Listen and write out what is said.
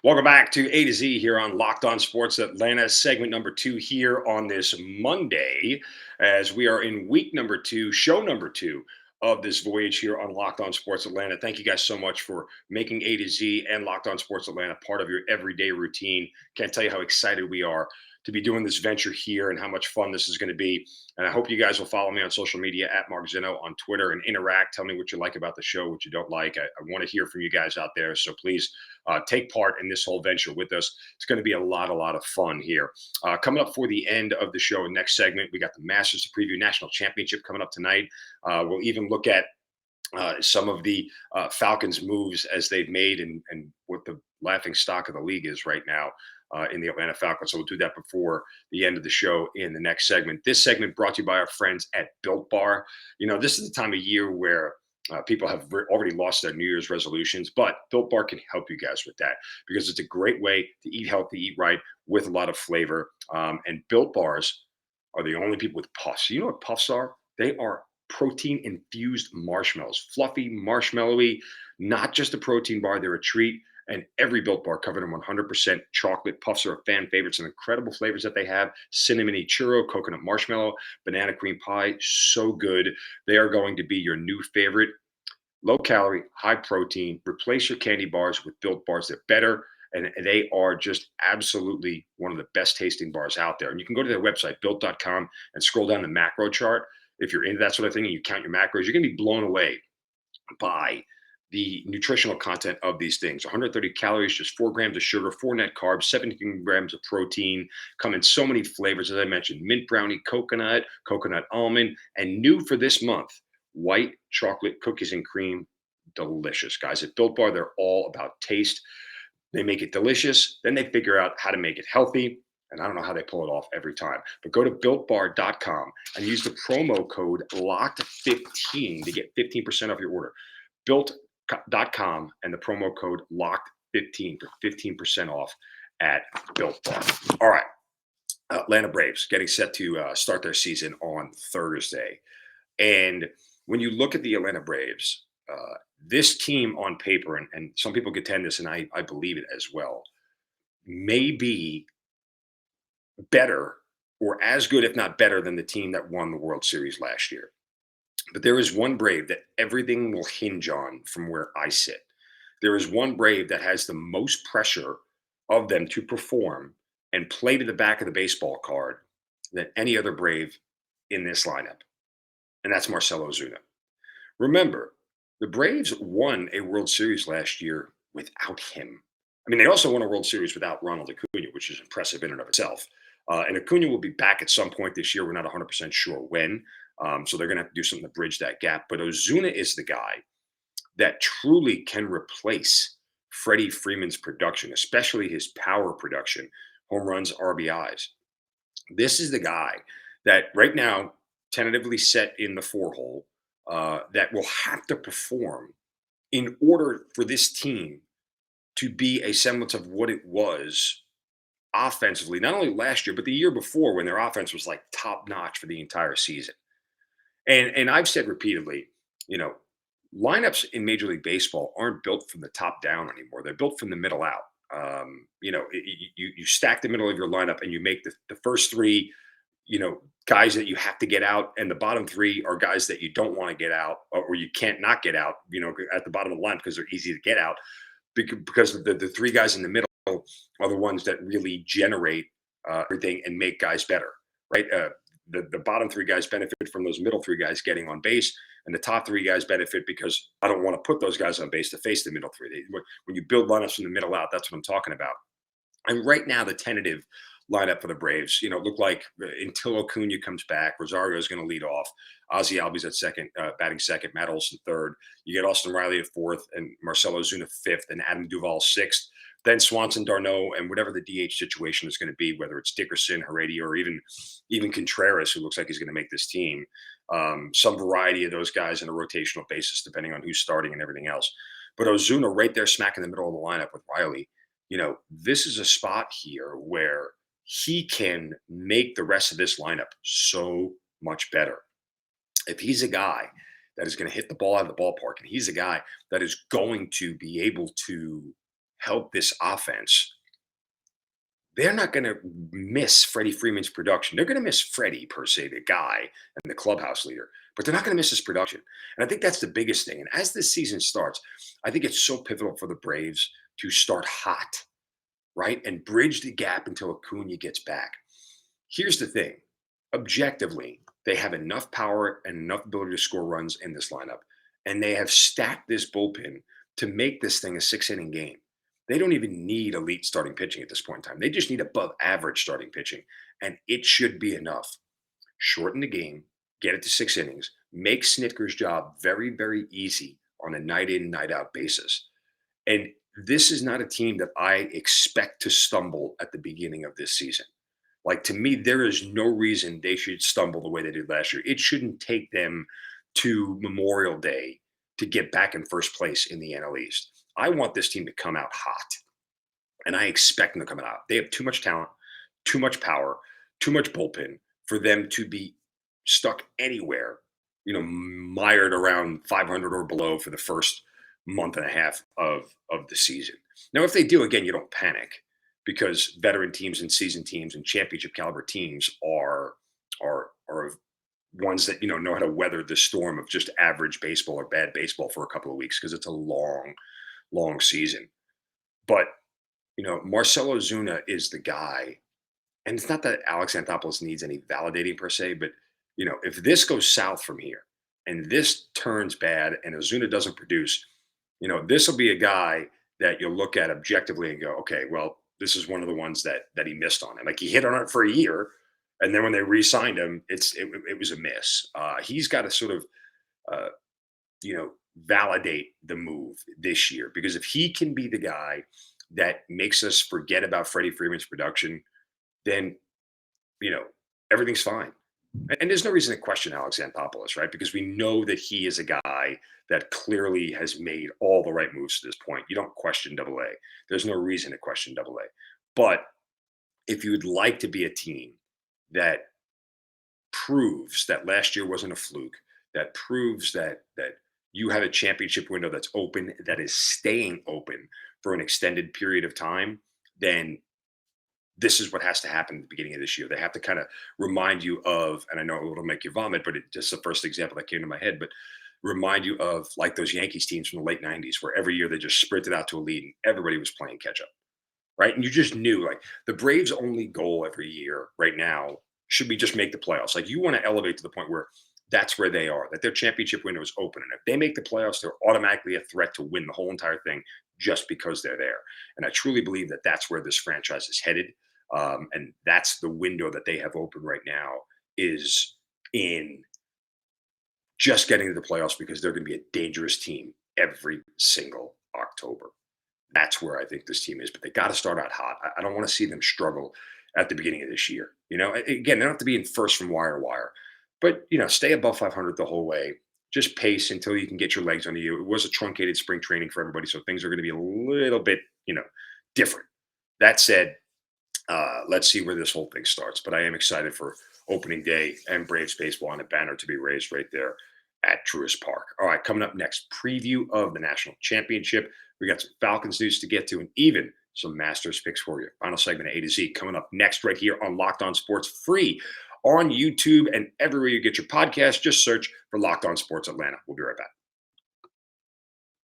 Welcome back to A to Z here on Locked On Sports Atlanta, segment number 2 here on this Monday, as we are in week number 2, show number 2 of this voyage here on Locked On Sports Atlanta. Thank you guys so much for making A to Z and Locked On Sports Atlanta part of your everyday routine. Can't tell you how excited we are to be doing this venture here and how much fun this is going to be. And I hope you guys will follow me on social media at Mark Zinno on Twitter and interact. Tell me what you like about the show, what you don't like. I want to hear from you guys out there. So please take part in this whole venture with us. It's going to be a lot of fun here. Coming up for the end of the show, next segment, we got the Masters to preview, National Championship coming up tonight. We'll even look at some of the Falcons' moves as they've made and what the laughing stock of the league is right now in the Atlanta Falcons. So we'll do that before the end of the show in the next segment. This segment brought to you by our friends at Built Bar. You know, this is the time of year where people have already lost their New Year's resolutions, but Built Bar can help you guys with that because it's a great way to eat healthy, eat right with a lot of flavor. And Built Bars are the only people with puffs. You know what puffs are? They are protein infused marshmallows, fluffy, marshmallowy, not just a protein bar, they're a treat. And every Built Bar covered in 100% chocolate. Puffs are a fan favorite. Some incredible flavors that they have: cinnamony churro, coconut marshmallow, banana cream pie. So good. They are going to be your new favorite. Low calorie, high protein. Replace your candy bars with Built Bars. They're better, and they are just absolutely one of the best tasting bars out there. And you can go to their website, built.com, and scroll down the macro chart. If you're into that sort of thing and you count your macros, you're going to be blown away by the nutritional content of these things. 130 calories, just 4 grams of sugar, 4 net carbs, 17 grams of protein, come in so many flavors, as I mentioned: mint brownie, coconut almond, and new for this month, white chocolate cookies and cream. Delicious, guys. At Built Bar, they're all about taste. They make it delicious, then they figure out how to make it healthy. And I don't know how they pull it off every time. But go to builtbar.com and use the promo code LOCKED15 to get 15% off your order. Built.com and the promo code LOCKED15 for 15% off at Built Bar. All right. Atlanta Braves getting set to start their season on Thursday. And when you look at the Atlanta Braves, this team on paper, and some people contend this, and I believe it as well, may be better or as good, if not better, than the team that won the World Series last year. But there is one Brave that everything will hinge on from where I sit. There is one Brave that has the most pressure of them to perform and play to the back of the baseball card than any other Brave in this lineup. And that's Marcell Ozuna. Remember, the Braves won a World Series last year without him. I mean, they also won a World Series without Ronald Acuna, which is impressive in and of itself. And Acuna will be back at some point this year. We're not 100% sure when. So they're going to have to do something to bridge that gap. But Ozuna is the guy that truly can replace Freddie Freeman's production, especially his power production, home runs, RBIs. This is the guy that right now, tentatively set in the 4 hole, that will have to perform in order for this team to be a semblance of what it was offensively, not only last year, but the year before when their offense was like top notch for the entire season. And I've said repeatedly, you know, lineups in Major League Baseball aren't built from the top down anymore. They're built from the middle out. You stack the middle of your lineup and you make the first 3, guys that you have to get out, and the bottom 3 are guys that you don't want to get out, or you can't not get out, at the bottom of the line because they're easy to get out, because the 3 guys in the middle are the ones that really generate everything and make guys better, right? The bottom 3 guys benefit from those middle 3 guys getting on base, and the top 3 guys benefit because I don't want to put those guys on base to face the middle 3. When you build lineups from the middle out, that's what I'm talking about. And right now, the tentative lineup for the Braves, look like until Acuna comes back, Rosario is going to lead off. Ozzie Albies at second, batting second, Matt Olson third. You get Austin Riley at fourth, and Marcell Ozuna fifth, and Adam Duvall sixth. Then Swanson, Darno, and whatever the DH situation is going to be, whether it's Dickerson, Heredia, or even Contreras, who looks like he's going to make this team. Some variety of those guys on a rotational basis, depending on who's starting and everything else. But Ozuna right there smack in the middle of the lineup with Riley. This is a spot here where he can make the rest of this lineup so much better. If he's a guy that is going to hit the ball out of the ballpark, and he's a guy that is going to be able to help this offense, they're not going to miss Freddie Freeman's production. They're going to miss Freddie, per se, the guy and the clubhouse leader, but they're not going to miss his production. And I think that's the biggest thing. And as this season starts, I think it's so pivotal for the Braves to start hot, right? And bridge the gap until Acuna gets back. Here's the thing, objectively, they have enough power and enough ability to score runs in this lineup. And they have stacked this bullpen to make this thing a 6 inning game. They don't even need elite starting pitching at this point in time. They just need above average starting pitching. And it should be enough. Shorten the game, get it to 6 innings, make Snitker's job very, very easy on a night in, night out basis. And this is not a team that I expect to stumble at the beginning of this season. Like, to me, there is no reason they should stumble the way they did last year. It shouldn't take them to Memorial Day to get back in first place in the NL East. I want this team to come out hot, and I expect them to come out. They have too much talent, too much power, too much bullpen for them to be stuck anywhere, mired around 500 or below for the first month and a half of the season. Now, if they do, again, you don't panic, because veteran teams and seasoned teams and championship caliber teams are ones that know how to weather the storm of just average baseball or bad baseball for a couple of weeks, because it's a long season. But Marcell Ozuna is the guy, and it's not that Alex Anthopoulos needs any validating per se, but if this goes south from here and this turns bad and Ozuna doesn't produce, this will be a guy that you'll look at objectively and go, okay, well, this is one of the ones that he missed on. And like, he hit on it for a year, and then when they re-signed him, it was a miss. He's got to sort of uh, validate the move this year, because if he can be the guy that makes us forget about Freddie Freeman's production, then everything's fine. And there's no reason to question Alex Anthopoulos, right? Because we know that he is a guy that clearly has made all the right moves to this point. You don't question Double A. There's no reason to question Double A. But if you would like to be a team that proves that last year wasn't a fluke, that proves that you have a championship window that's open, that is staying open for an extended period of time, then this is what has to happen at the beginning of this year. They have to kind of remind you of, and I know it'll make you vomit, but it's just the first example that came to my head, but remind you of like those Yankees teams from the late 90s, where every year they just sprinted out to a lead and everybody was playing catch up, right? And you just knew, like, the Braves' only goal every year right now should be just make the playoffs. Like, you want to elevate to the point where that's where they are, that their championship window is open. And if they make the playoffs, they're automatically a threat to win the whole entire thing just because they're there. And I truly believe that that's where this franchise is headed. And that's the window that they have open right now, is in just getting to the playoffs, because they're going to be a dangerous team every single October. That's where I think this team is. But they got to start out hot. I don't want to see them struggle at the beginning of this year. Again, they don't have to be in first from wire to wire, but stay above 500 the whole way. Just pace until you can get your legs under you. It was a truncated spring training for everybody, so things are going to be a little bit, different. That said, let's see where this whole thing starts. But I am excited for opening day and Braves baseball, and a banner to be raised right there at Truist Park. All right, coming up next, preview of the national championship. We got some Falcons news to get to, and even some Masters picks for you. Final segment of A to Z coming up next right here on Locked On Sports, free on YouTube and everywhere you get your podcast. Just search for Locked On Sports Atlanta. We'll be right back.